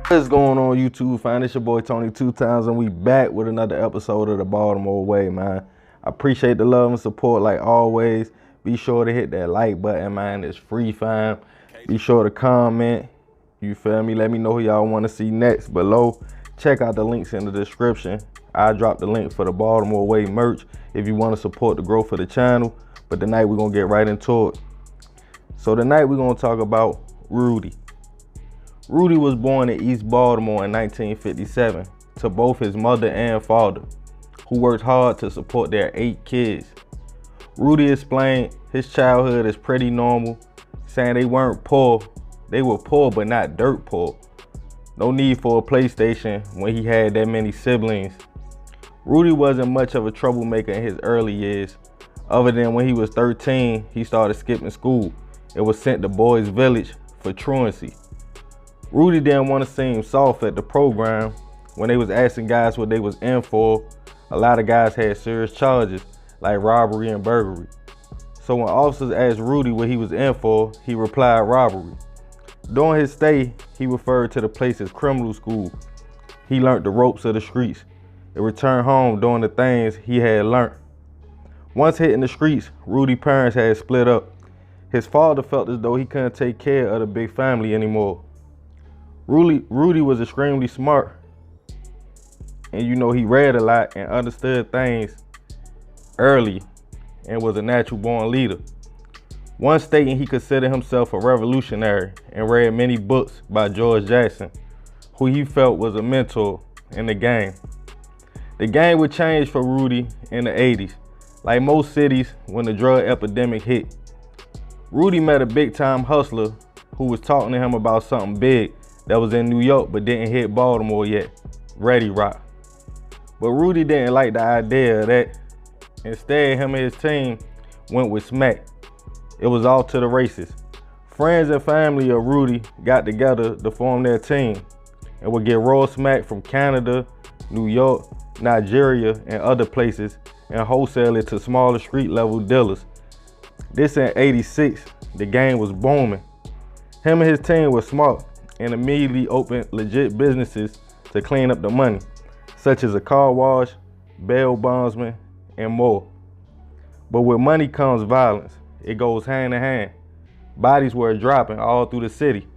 What's going on YouTube, fam? It's your boy Tony 2 times, and we back with another episode of the Baltimore Way, man. I appreciate the love and support like always. Be sure to hit that like button, man. It's free, fam. Be sure to comment. You feel me? Let me know who y'all want to see next below. Check out the links in the description. I dropped the link for the Baltimore Way merch if you want to support the growth of the channel. But tonight we're gonna get right into it. So tonight we're gonna talk about Rudy. Rudy was born in East Baltimore in 1957 to both his mother and father, who worked hard to support their 8 kids. Rudy explained his childhood as pretty normal, saying they weren't poor. They were poor, but not dirt poor. No need for a PlayStation when he had that many siblings. Rudy wasn't much of a troublemaker in his early years, other than when he was 13, he started skipping school and was sent to Boys Village for truancy. Rudy didn't want to seem soft at the program. When they was asking guys what they was in for, a lot of guys had serious charges like robbery and burglary. So when officers asked Rudy what he was in for, he replied robbery. During his stay, he referred to the place as criminal school. He learned the ropes of the streets and returned home doing the things he had learned. Once hitting the streets, Rudy's parents had split up. His father felt as though he couldn't take care of the big family anymore. Rudy was extremely smart, and he read a lot and understood things early and was a natural born leader. Once stating he considered himself a revolutionary and read many books by George Jackson, who he felt was a mentor in the game. The game would change for Rudy in the 80s. Like most cities, when the drug epidemic hit, Rudy met a big time hustler who was talking to him about something big that was in New York but didn't hit Baltimore yet, Ready Rock. But Rudy didn't like the idea of that. Instead, him and his team went with smack. It was all to the races. Friends and family of Rudy got together to form their team and would get raw smack from Canada, New York, Nigeria, and other places and wholesale it to smaller street level dealers. This in '86, the game was booming. Him and his team were smart and immediately opened legit businesses to clean up the money, such as a car wash, bail bondsman, and more. But with money comes violence. It goes hand in hand. Bodies were dropping all through the city,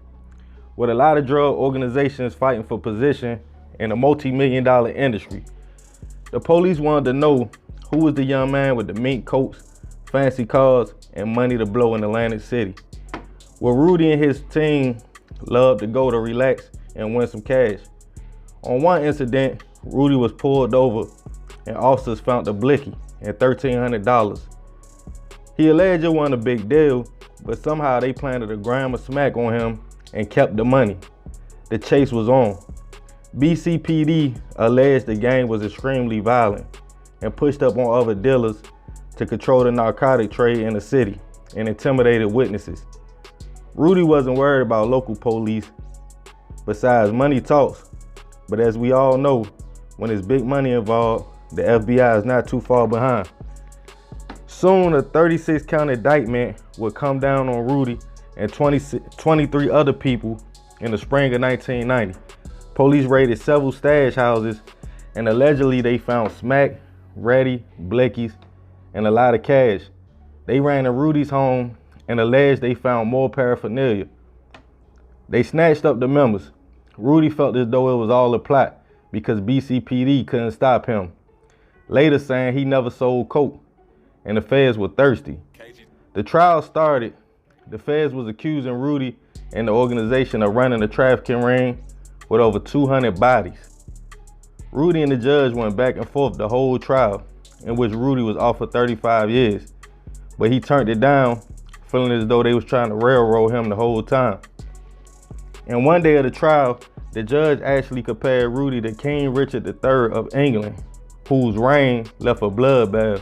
with a lot of drug organizations fighting for position in a multi-million-dollar industry. The police wanted to know who was the young man with the mink coats, fancy cars, and money to blow in Atlantic City. Well, Rudy and his team loved to go to relax and win some cash. On one incident, Rudy was pulled over and officers found a blicky and $1,300. He alleged it wasn't a big deal, but somehow they planted a gram of smack on him and kept the money. The chase was on. BCPD alleged the gang was extremely violent and pushed up on other dealers to control the narcotic trade in the city and intimidated witnesses. Rudy wasn't worried about local police. Besides, money talks. But as we all know, when there's big money involved, the FBI is not too far behind. Soon, a 36-count indictment would come down on Rudy and 23 other people in the spring of 1990. Police raided several stash houses and allegedly they found smack, ready, blickies, and a lot of cash. They ran to Rudy's home and alleged they found more paraphernalia. They snatched up the members. Rudy felt as though it was all a plot because BCPD couldn't stop him, later saying he never sold coke and the feds were thirsty. The trial started. The feds was accusing Rudy and the organization of running a trafficking ring with over 200 bodies. Rudy and the judge went back and forth the whole trial, in which Rudy was offered 35 years, but he turned it down, feeling as though they was trying to railroad him the whole time. And one day of the trial, the judge actually compared Rudy to King Richard III of England, whose reign left a bloodbath.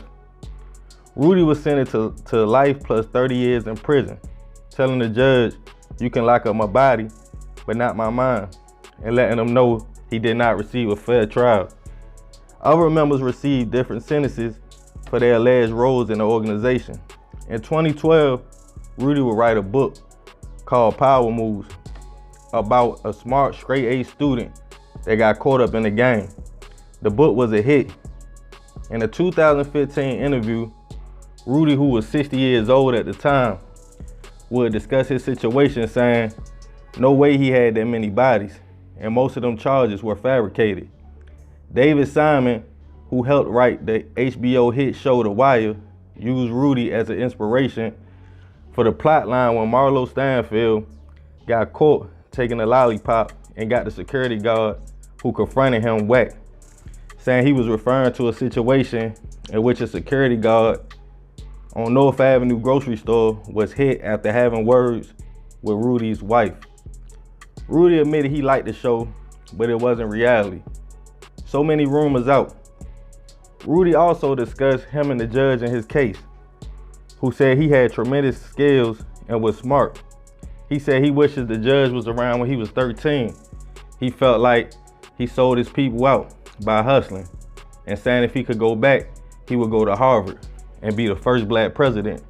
Rudy was sentenced to life plus 30 years in prison, telling the judge, "You can lock up my body, but not my mind," and letting him know he did not receive a fair trial. Other members received different sentences for their alleged roles in the organization. In 2012, Rudy would write a book called Power Moves. about a smart, straight-A student that got caught up in the game. The book was a hit. In a 2015 interview, Rudy, who was 60 years old at the time, would discuss his situation, saying no way he had that many bodies, and most of them charges were fabricated. David Simon, who helped write the HBO hit show The Wire, used Rudy as an inspiration for the plot line when Marlo Stanfield got caught taking a lollipop and got the security guard who confronted him whacked, saying he was referring to a situation in which a security guard on North Avenue grocery store was hit after having words with Rudy's wife. Rudy admitted he liked the show, but it wasn't reality. So many rumors out. Rudy also discussed him and the judge in his case, who said he had tremendous skills and was smart. He said he wishes the judge was around when he was 13. He felt like he sold his people out by hustling, and saying if he could go back, he would go to Harvard and be the first black president.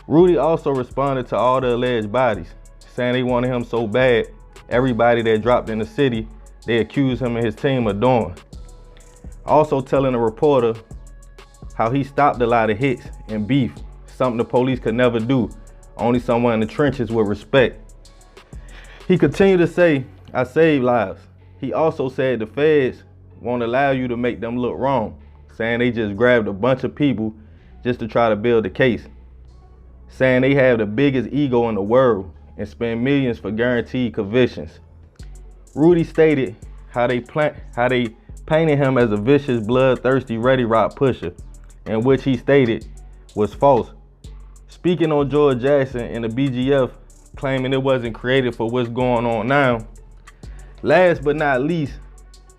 Rudy also responded to all the alleged bodies, saying they wanted him so bad, everybody that dropped in the city, they accused him and his team of doing. Also telling a reporter how he stopped a lot of hits and beef, something the police could never do, only someone in the trenches would respect. He continued to say, I saved lives. He also said the feds won't allow you to make them look wrong, saying they just grabbed a bunch of people just to try to build a case, saying they have the biggest ego in the world and spend millions for guaranteed convictions. Rudy stated how they painted him as a vicious, bloodthirsty, ready rock pusher, in which he stated was false. Speaking on George Jackson and the BGF, claiming it wasn't created for what's going on now. Last but not least,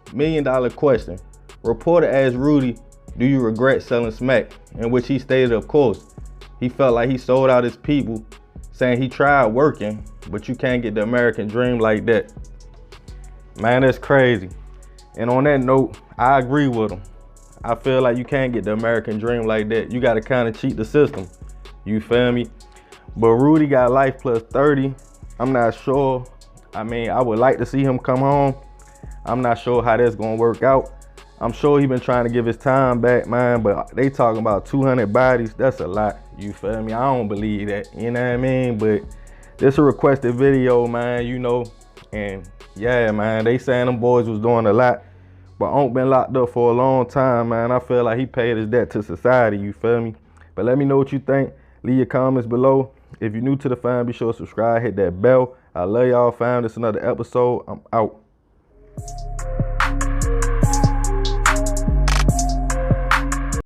$1 million question. Reporter asked Rudy, do you regret selling Smack? In which he stated, of course. He felt like he sold out his people, saying he tried working, but you can't get the American dream like that. Man, that's crazy. And on that note, I agree with him. I feel like you can't get the American dream like that. You gotta kind of cheat the system. You feel me? But Rudy got life plus 30. I'm not sure. I mean, I would like to see him come home. I'm not sure how that's gonna work out. I'm sure he been trying to give his time back, man, but they talking about 200 bodies. That's a lot. You feel me? I don't believe that. You know what I mean? But this a requested video, man, you know. And yeah, man, they saying them boys was doing a lot. But Unc been locked up for a long time, man. I feel like he paid his debt to society, you feel me? But let me know what you think. Leave your comments below. If you're new to the fam, be sure to subscribe, hit that bell. I love y'all, fam. This is another episode. I'm out.